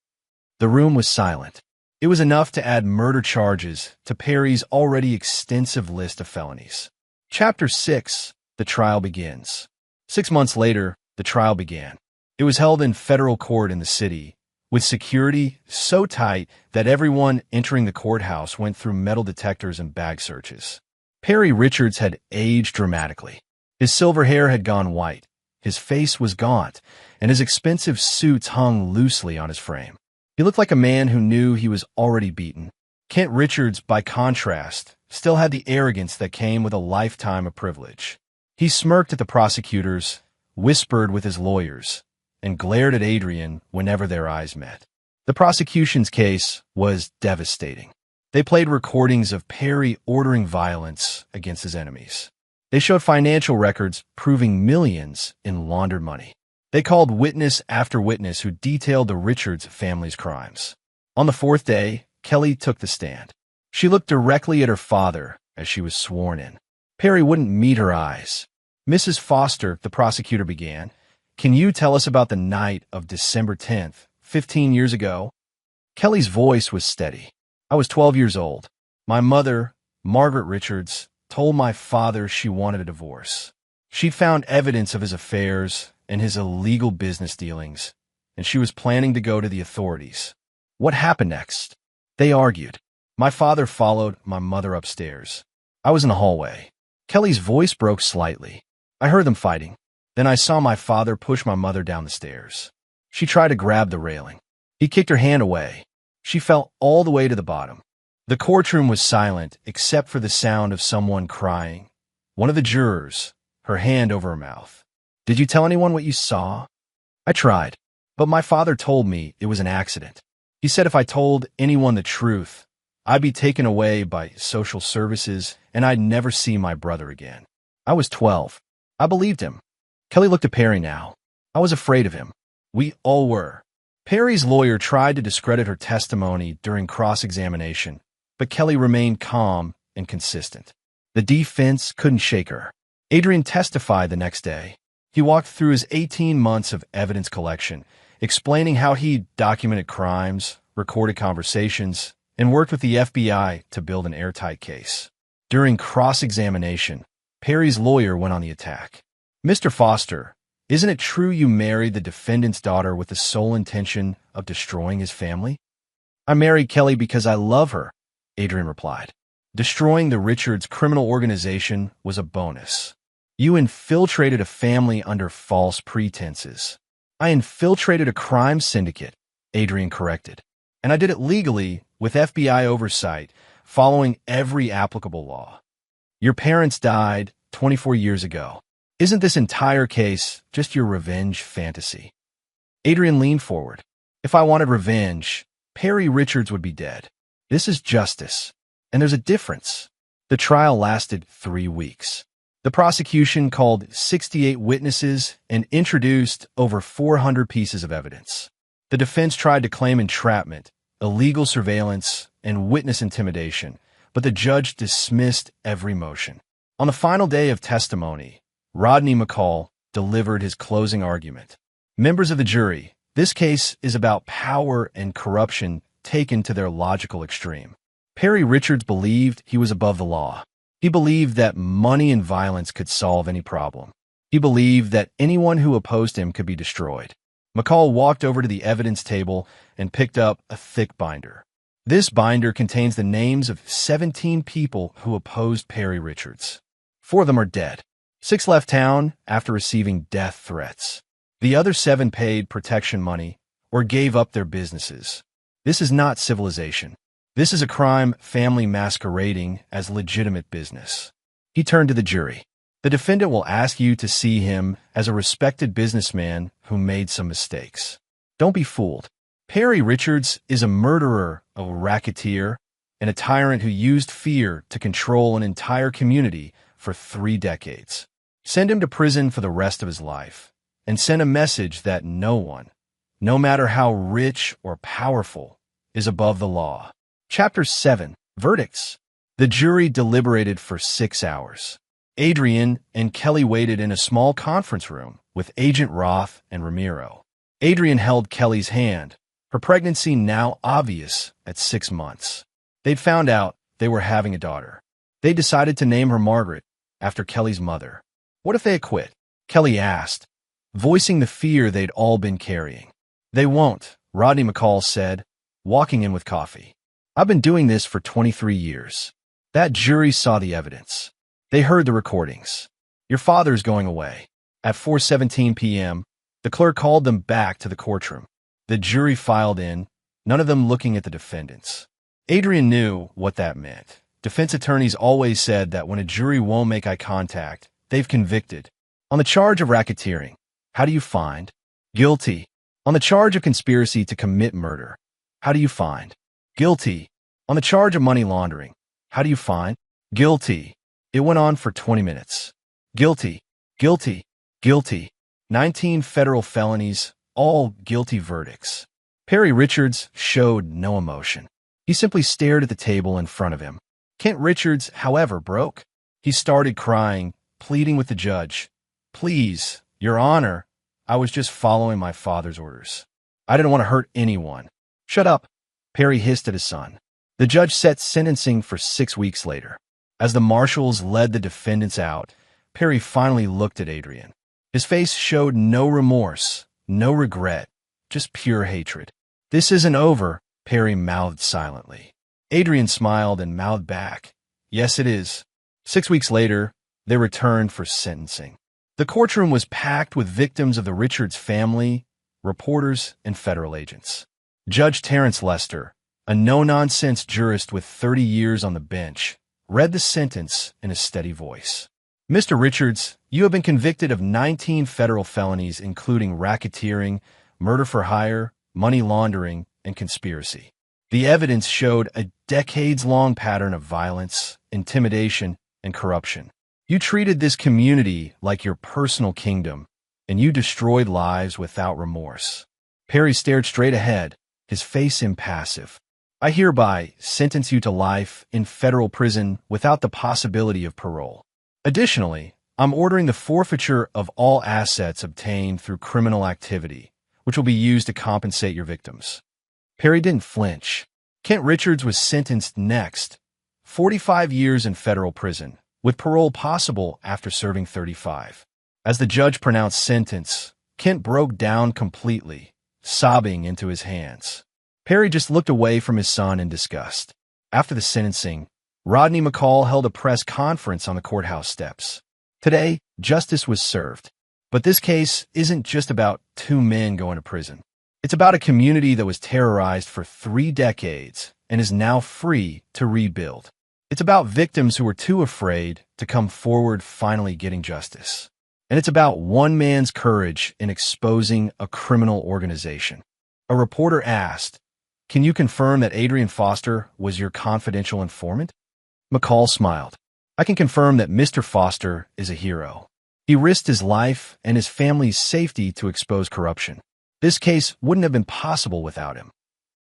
The room was silent. It was enough to add murder charges to Perry's already extensive list of felonies. Chapter 6. The trial begins. 6 months later, the trial began. It was held in federal court in the city, with security so tight that everyone entering the courthouse went through metal detectors and bag searches. Perry Richards had aged dramatically. His silver hair had gone white, his face was gaunt, and his expensive suits hung loosely on his frame. He looked like a man who knew he was already beaten. Kent Richards, by contrast, still had the arrogance that came with a lifetime of privilege. He smirked at the prosecutors, whispered with his lawyers, and glared at Adrian whenever their eyes met. The prosecution's case was devastating. They played recordings of Perry ordering violence against his enemies. They showed financial records proving millions in laundered money. They called witness after witness who detailed the Richards family's crimes. On the fourth day, Kelly took the stand. She looked directly at her father as she was sworn in. Perry wouldn't meet her eyes. Mrs. Foster, the prosecutor began, can you tell us about the night of December 10th, 15 years ago? Kelly's voice was steady. I was 12 years old. My mother, Margaret Richards, told my father she wanted a divorce. She found evidence of his affairs and his illegal business dealings, and she was planning to go to the authorities. What happened next? They argued. My father followed my mother upstairs. I was in the hallway. Kelly's voice broke slightly. I heard them fighting. Then I saw my father push my mother down the stairs. She tried to grab the railing. He kicked her hand away. She fell all the way to the bottom. The courtroom was silent except for the sound of someone crying. One of the jurors, her hand over her mouth. Did you tell anyone what you saw? I tried, but my father told me it was an accident. He said if I told anyone the truth, I'd be taken away by social services and I'd never see my brother again. I was 12. I believed him. Kelly looked at Perry now. I was afraid of him. We all were. Perry's lawyer tried to discredit her testimony during cross-examination, but Kelly remained calm and consistent. The defense couldn't shake her. Adrian testified the next day. He walked through his 18 months of evidence collection, explaining how he documented crimes, recorded conversations, and worked with the FBI to build an airtight case. During cross-examination, Perry's lawyer went on the attack. Mr. Foster, isn't it true you married the defendant's daughter with the sole intention of destroying his family? I married Kelly because I love her, Adrian replied. Destroying the Richards criminal organization was a bonus. You infiltrated a family under false pretenses. I infiltrated a crime syndicate, Adrian corrected. And I did it legally with FBI oversight, following every applicable law. Your parents died 24 years ago. Isn't this entire case just your revenge fantasy? Adrian leaned forward. If I wanted revenge, Perry Richards would be dead. This is justice, and there's a difference. The trial lasted 3 weeks. The prosecution called 68 witnesses and introduced over 400 pieces of evidence. The defense tried to claim entrapment, illegal surveillance, and witness intimidation, but the judge dismissed every motion. On the final day of testimony, Rodney McCall delivered his closing argument. Members of the jury, this case is about power and corruption taken to their logical extreme. Perry Richards believed he was above the law. He believed that money and violence could solve any problem. He believed that anyone who opposed him could be destroyed. McCall walked over to the evidence table and picked up a thick binder. This binder contains the names of 17 people who opposed Perry Richards. 4 of them are dead. 6 left town after receiving death threats. The other 7 paid protection money or gave up their businesses. This is not civilization. This is a crime family masquerading as legitimate business. He turned to the jury. The defendant will ask you to see him as a respected businessman who made some mistakes. Don't be fooled. Perry Richards is a murderer, a racketeer, and a tyrant who used fear to control an entire community for 3 decades. Send him to prison for the rest of his life, and send a message that no one, no matter how rich or powerful, is above the law. Chapter 7. Verdicts. The jury deliberated for 6 hours. Adrian and Kelly waited in a small conference room with Agent Roth and Ramiro. Adrian held Kelly's hand, her pregnancy now obvious at 6 months. They'd found out they were having a daughter. They decided to name her Margaret, after Kelly's mother. What if they quit? Kelly asked, voicing the fear they'd all been carrying. They won't, Rodney McCall said, walking in with coffee. I've been doing this for 23 years. That jury saw the evidence. They heard the recordings. Your father's going away. At 4:17 p.m., the clerk called them back to the courtroom. The jury filed in, none of them looking at the defendants. Adrian knew what that meant. Defense attorneys always said that when a jury won't make eye contact, they've convicted. On the charge of racketeering, how do you find? Guilty. On the charge of conspiracy to commit murder, how do you find? Guilty. On the charge of money laundering, how do you find? Guilty. It went on for 20 minutes. Guilty. Guilty. Guilty. 19 federal felonies, all guilty verdicts. Perry Richards showed no emotion. He simply stared at the table in front of him. Kent Richards, however, broke. He started crying, pleading with the judge. Please, Your Honor, I was just following my father's orders. I didn't want to hurt anyone. Shut up, Perry hissed at his son. The judge set sentencing for 6 weeks later. As the marshals led the defendants out, Perry finally looked at Adrian. His face showed no remorse, no regret, just pure hatred. This isn't over, Perry mouthed silently. Adrian smiled and mouthed back. Yes, it is. 6 weeks later, they returned for sentencing. The courtroom was packed with victims of the Richards family, reporters, and federal agents. Judge Terrence Lester, a no-nonsense jurist with 30 years on the bench, read the sentence in a steady voice. Mr. Richards, you have been convicted of 19 federal felonies including racketeering, murder for hire, money laundering, and conspiracy. The evidence showed a decades-long pattern of violence, intimidation, and corruption. You treated this community like your personal kingdom, and you destroyed lives without remorse. Perry stared straight ahead, his face impassive. I hereby sentence you to life in federal prison without the possibility of parole. Additionally, I'm ordering the forfeiture of all assets obtained through criminal activity, which will be used to compensate your victims. Perry didn't flinch. Kent Richards was sentenced next, 45 years in federal prison, with parole possible after serving 35. As the judge pronounced sentence, Kent broke down completely, sobbing into his hands. Perry just looked away from his son in disgust. After the sentencing, Rodney McCall held a press conference on the courthouse steps. Today, justice was served. But this case isn't just about 2 men going to prison. It's about a community that was terrorized for 3 decades and is now free to rebuild. It's about victims who were too afraid to come forward finally getting justice. And it's about one man's courage in exposing a criminal organization. A reporter asked, "Can you confirm that Adrian Foster was your confidential informant?" McCall smiled. "I can confirm that Mr. Foster is a hero. He risked his life and his family's safety to expose corruption. This case wouldn't have been possible without him."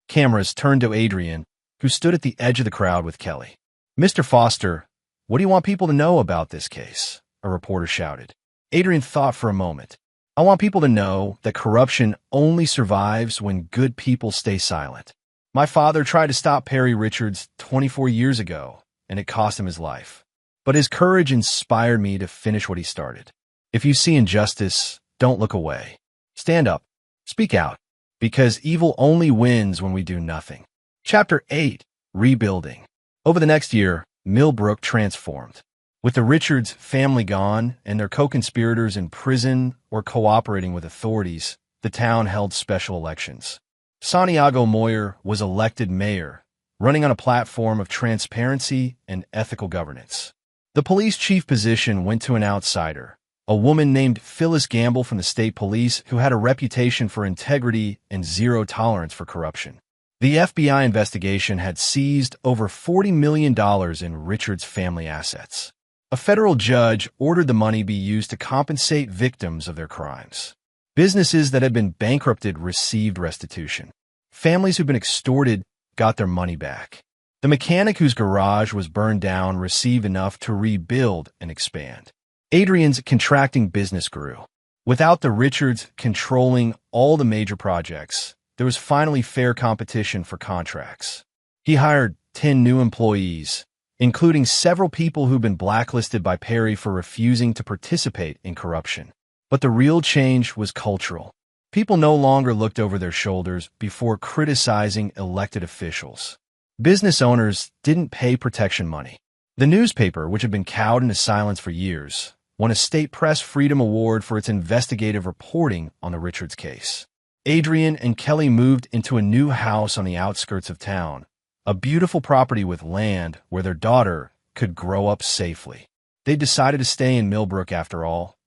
Cameras turned to Adrian, who stood at the edge of the crowd with Kelly. "Mr. Foster, what do you want people to know about this case?" a reporter shouted. Adrian thought for a moment. "I want people to know that corruption only survives when good people stay silent. My father tried to stop Perry Richards 24 years ago, and it cost him his life. But his courage inspired me to finish what he started. If you see injustice, don't look away. Stand up. Speak out. Because evil only wins when we do nothing. Chapter 8. Rebuilding. Over the next year, Millbrook transformed. With the Richards family gone and their co-conspirators in prison or cooperating with authorities, the town held special elections. Santiago Moyer was elected mayor, running on a platform of transparency and ethical governance. The police chief position went to an outsider, a woman named Phyllis Gamble from the state police who had a reputation for integrity and zero tolerance for corruption. The FBI investigation had seized over $40 million in Richards' family assets. A federal judge ordered the money be used to compensate victims of their crimes. Businesses that had been bankrupted received restitution. Families who'd been extorted got their money back. The mechanic whose garage was burned down received enough to rebuild and expand. Adrian's contracting business grew. Without the Richards controlling all the major projects, there was finally fair competition for contracts. He hired 10 new employees, including several people who'd been blacklisted by Perry for refusing to participate in corruption. But the real change was cultural. People no longer looked over their shoulders before criticizing elected officials. Business owners didn't pay protection money. The newspaper, which had been cowed into silence for years, won a state press freedom award for its investigative reporting on the Richards case. Adrian and Kelly moved into a new house on the outskirts of town, a beautiful property with land where their daughter could grow up safely. They decided to stay in Millbrook after all,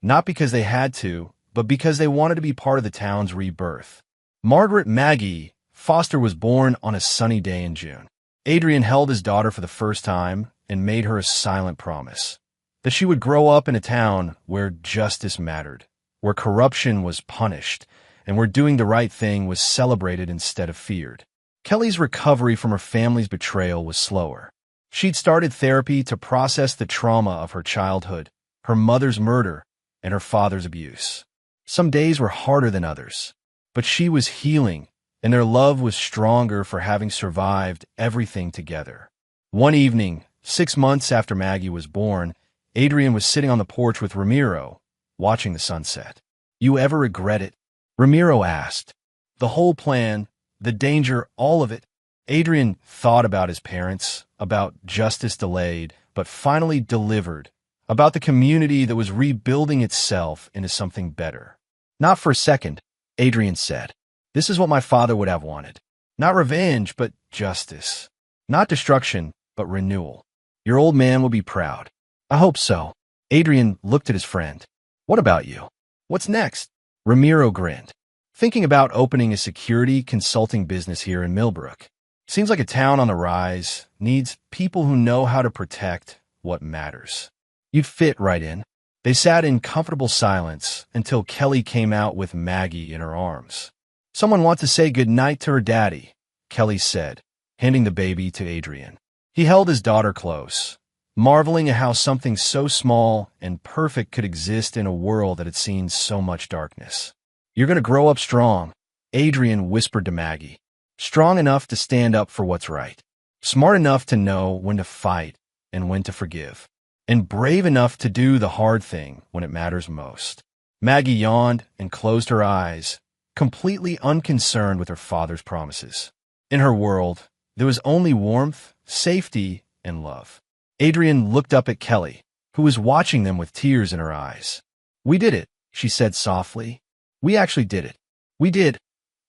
not because they had to, but because they wanted to be part of the town's rebirth. Margaret Maggie Foster was born on a sunny day in June. Adrian held his daughter for the first time and made her a silent promise that she would grow up in a town where justice mattered, where corruption was punished, and where doing the right thing was celebrated instead of feared. Kelly's recovery from her family's betrayal was slower. She'd started therapy to process the trauma of her childhood, her mother's murder, and her father's abuse. Some days were harder than others, but she was healing, and their love was stronger for having survived everything together. One evening, 6 months after Maggie was born, Adrian was sitting on the porch with Ramiro, watching the sunset. "You ever regret it?" Ramiro asked. "The whole plan, the danger, all of it." Adrian thought about his parents, about justice delayed, but finally delivered, about the community that was rebuilding itself into something better. "Not for a second," Adrian said. "This is what my father would have wanted. Not revenge, but justice. Not destruction, but renewal. Your old man will be proud." "I hope so." Adrian looked at his friend. "What about you? What's next?" Ramiro grinned. "Thinking about opening a security consulting business here in Millbrook. Seems like a town on the rise, needs people who know how to protect what matters. You'd fit right in." They sat in comfortable silence until Kelly came out with Maggie in her arms. "Someone wants to say goodnight to her daddy," Kelly said, handing the baby to Adrian. He held his daughter close, marveling at how something so small and perfect could exist in a world that had seen so much darkness. "You're going to grow up strong," Adrian whispered to Maggie. "Strong enough to stand up for what's right. Smart enough to know when to fight and when to forgive. And brave enough to do the hard thing when it matters most." Maggie yawned and closed her eyes, completely unconcerned with her father's promises. In her world, there was only warmth, safety, and love. Adrian looked up at Kelly, who was watching them with tears in her eyes. "We did it," she said softly. "We actually did it." "We did,"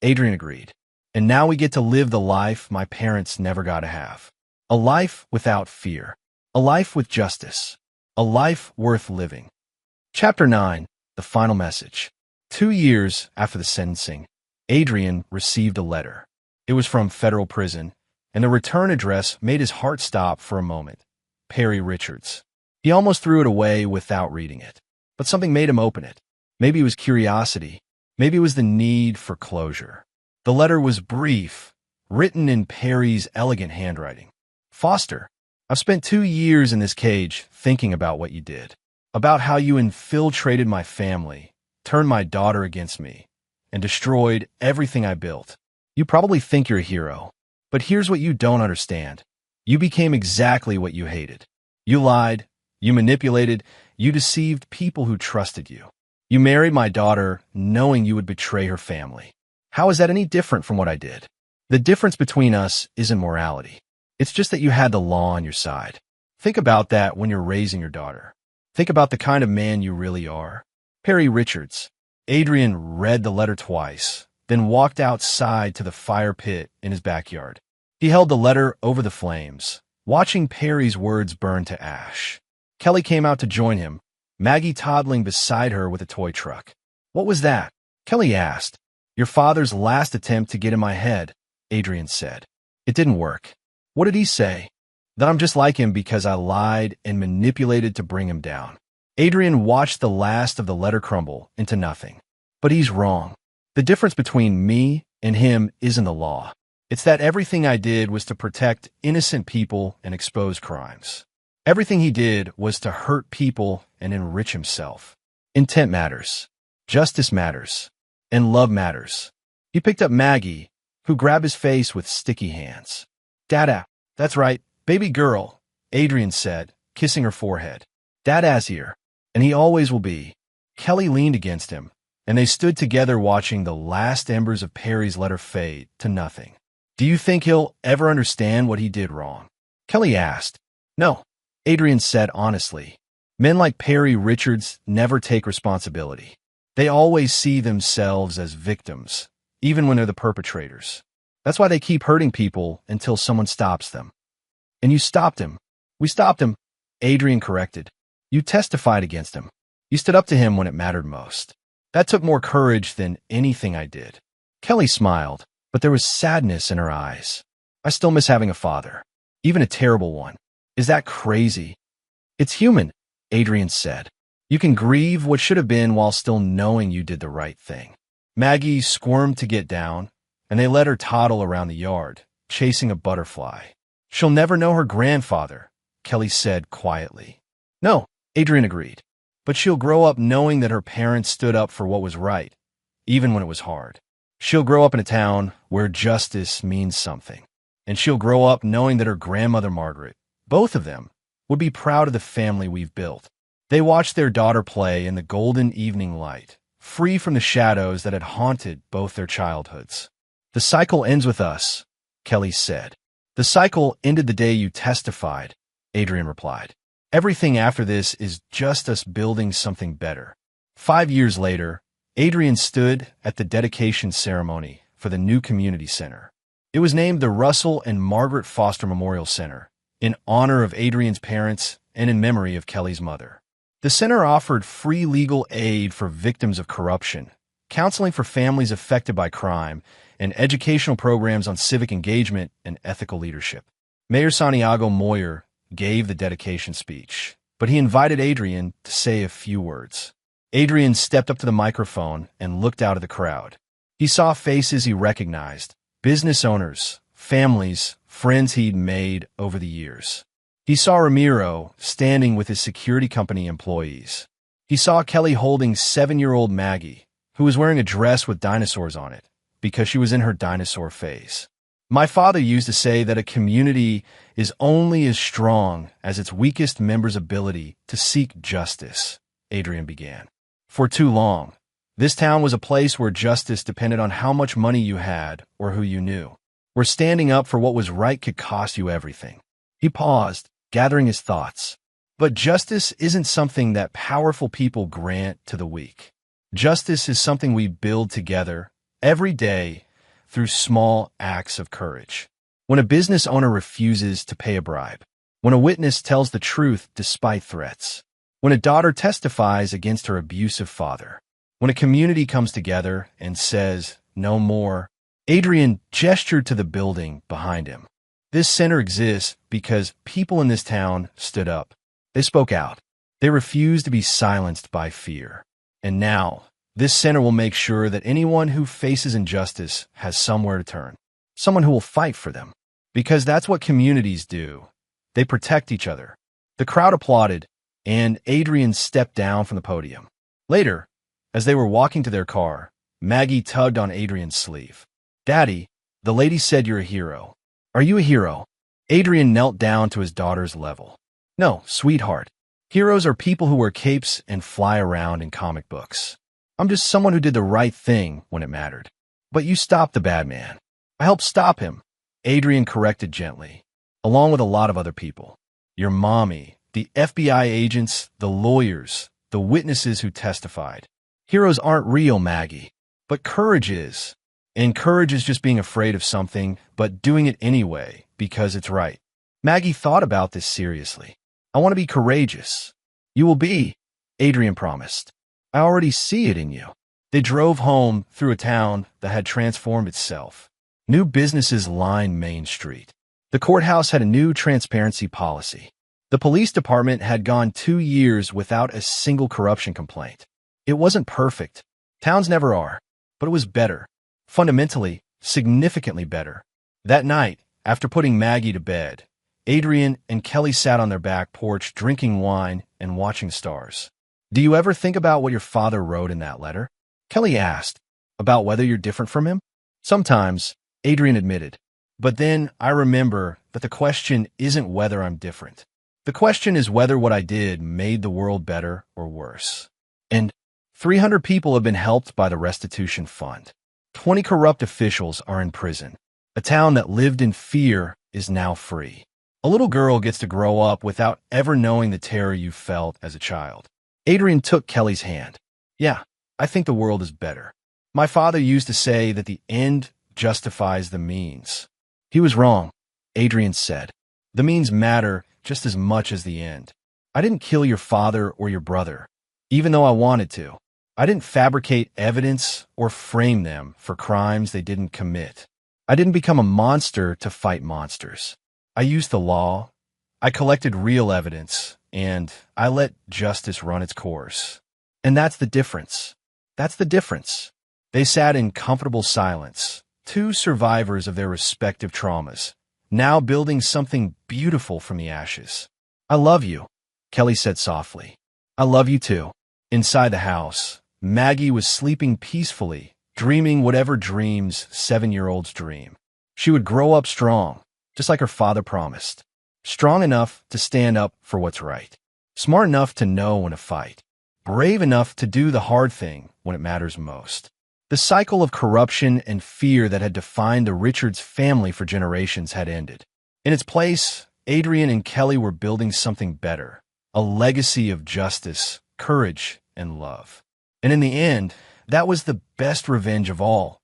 Adrian agreed. "And now we get to live the life my parents never got to have. A life without fear. A life with justice. A life worth living." Chapter 9. The Final Message. 2 years after the sentencing, Adrian received a letter. It was from federal prison, and the return address made his heart stop for a moment. Perry Richards. He almost threw it away without reading it. But something made him open it. Maybe it was curiosity. Maybe it was the need for closure. The letter was brief, written in Perry's elegant handwriting. "Foster, I've spent 2 years in this cage thinking about what you did, about how you infiltrated my family, turned my daughter against me, and destroyed everything I built. You probably think you're a hero. But here's what you don't understand. You became exactly what you hated. You lied, you manipulated, you deceived people who trusted you. You married my daughter knowing you would betray her family. How is that any different from what I did? The difference between us isn't morality. It's just that you had the law on your side. Think about that when you're raising your daughter. Think about the kind of man you really are. Perry Richards. Adrian read the letter twice, then walked outside to the fire pit in his backyard. He held the letter over the flames, watching Perry's words burn to ash. Kelly came out to join him, Maggie toddling beside her with a toy truck. "What was that?" Kelly asked. "Your father's last attempt to get in my head," Adrian said. "It didn't work." "What did he say?" "That I'm just like him because I lied and manipulated to bring him down." Adrian watched the last of the letter crumble into nothing. "But he's wrong. The difference between me and him isn't the law. It's that everything I did was to protect innocent people and expose crimes. Everything he did was to hurt people and enrich himself. Intent matters. Justice matters. And love matters." He picked up Maggie, who grabbed his face with sticky hands. "Dada, that's right, baby girl," Adrian said, kissing her forehead. "Dada's here, and he always will be." Kelly leaned against him, and they stood together watching the last embers of Perry's letter fade to nothing. "Do you think he'll ever understand what he did wrong?" Kelly asked. "No," Adrian said honestly. "Men like Perry Richards never take responsibility. They always see themselves as victims, even when they're the perpetrators. That's why they keep hurting people until someone stops them." "And you stopped him." "We stopped him," Adrian corrected. "You testified against him. You stood up to him when it mattered most. That took more courage than anything I did." Kelly smiled, but there was sadness in her eyes. "I still miss having a father, even a terrible one. Is that crazy?" "It's human," Adrian said. "You can grieve what should have been while still knowing you did the right thing." Maggie squirmed to get down, and they let her toddle around the yard, chasing a butterfly. "She'll never know her grandfather," Kelly said quietly. "No," Adrian agreed. "But she'll grow up knowing that her parents stood up for what was right, even when it was hard. She'll grow up in a town where justice means something. And she'll grow up knowing that her grandmother Margaret, both of them, would be proud of the family we've built." They watched their daughter play in the golden evening light, free from the shadows that had haunted both their childhoods. "The cycle ends with us," Kelly said. "The cycle ended the day you testified," Adrian replied. "Everything after this is just us building something better." 5 years later, Adrian stood at the dedication ceremony for the new community center. It was named the Russell and Margaret Foster Memorial Center, in honor of Adrian's parents and in memory of Kelly's mother. The center offered free legal aid for victims of corruption, counseling for families affected by crime, and educational programs on civic engagement and ethical leadership. Mayor Santiago Moyer gave the dedication speech, but he invited Adrian to say a few words. Adrian stepped up to the microphone and looked out at the crowd. He saw faces he recognized, business owners, families, friends he'd made over the years. He saw Ramiro standing with his security company employees. He saw Kelly holding 7-year-old Maggie, who was wearing a dress with dinosaurs on it, because she was in her dinosaur phase. "My father used to say that a community is only as strong as its weakest member's ability to seek justice," Adrian began. "For too long, this town was a place where justice depended on how much money you had or who you knew, where standing up for what was right could cost you everything." He paused, gathering his thoughts. "But justice isn't something that powerful people grant to the weak. Justice is something we build together every day through small acts of courage. When a business owner refuses to pay a bribe, when a witness tells the truth despite threats, when a daughter testifies against her abusive father, when a community comes together and says, 'No more.'" Adrian gestured to the building behind him. "This center exists because people in this town stood up. They spoke out. They refused to be silenced by fear. And now, this center will make sure that anyone who faces injustice has somewhere to turn, someone who will fight for them. Because that's what communities do. They protect each other." The crowd applauded, and Adrian stepped down from the podium. Later, as they were walking to their car, Maggie tugged on Adrian's sleeve. "Daddy, The lady said you're a hero. Are you a hero? Adrian knelt down to his daughter's level. No, sweetheart. Heroes are people who wear capes and fly around in comic books. I'm just someone who did the right thing when it mattered. But you stopped the bad man. I helped stop him, Adrian corrected gently, along with a lot of other people. Your mommy, the FBI agents, the lawyers, the witnesses who testified. Heroes aren't real, Maggie. But courage is. And courage is just being afraid of something, but doing it anyway, because it's right. Maggie thought about this seriously. I want to be courageous. You will be, Adrian promised. I already see it in you. They drove home through a town that had transformed itself. New businesses lined Main Street. The courthouse had a new transparency policy. The police department had gone 2 years without a single corruption complaint. It wasn't perfect. Towns never are. But it was better. Fundamentally, significantly better. That night, after putting Maggie to bed, Adrian and Kelly sat on their back porch drinking wine and watching stars. Do you ever think about what your father wrote in that letter? Kelly asked. About whether you're different from him? Sometimes, Adrian admitted. But then I remember that the question isn't whether I'm different. The question is whether what I did made the world better or worse. And 300 people have been helped by the restitution fund. 20 corrupt officials are in prison. A town that lived in fear is now free. A little girl gets to grow up without ever knowing the terror you felt as a child. Adrian took Kelly's hand. Yeah, I think the world is better. My father used to say that the end justifies the means. He was wrong, Adrian said. The means matter just as much as the end. I didn't kill your father or your brother, even though I wanted to. I didn't fabricate evidence or frame them for crimes they didn't commit. I didn't become a monster to fight monsters. I used the law, I collected real evidence, and I let justice run its course. And that's the difference. That's the difference. They sat in comfortable silence, two survivors of their respective traumas, now building something beautiful from the ashes. I love you, Kelly said softly. I love you too. Inside the house, Maggie was sleeping peacefully, dreaming whatever dreams 7-year-olds dream. She would grow up strong, just like her father promised. Strong enough to stand up for what's right. Smart enough to know when to fight. Brave enough to do the hard thing when it matters most. The cycle of corruption and fear that had defined the Richards family for generations had ended. In its place, Adrian and Kelly were building something better. A legacy of justice, courage, and love. And in the end, that was the best revenge of all.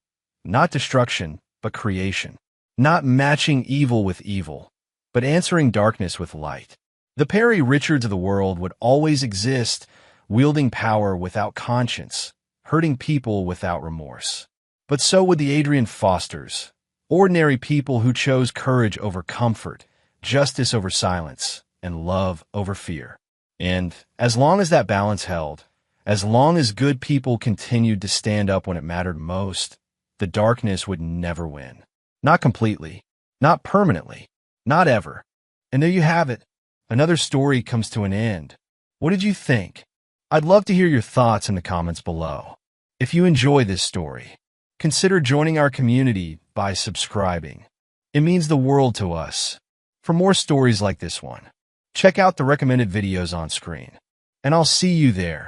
Not destruction, but creation. Not matching evil with evil, but answering darkness with light. The Perry Richards of the world would always exist, wielding power without conscience, hurting people without remorse. But so would the Adrian Fosters, ordinary people who chose courage over comfort, justice over silence, and love over fear. And as long as that balance held, as long as good people continued to stand up when it mattered most, the darkness would never win. Not completely, not permanently, not ever. And there you have it. Another story comes to an end. What did you think? I'd love to hear your thoughts in the comments below. If you enjoy this story, consider joining our community by subscribing. It means the world to us. For more stories like this one, check out the recommended videos on screen. And I'll see you there.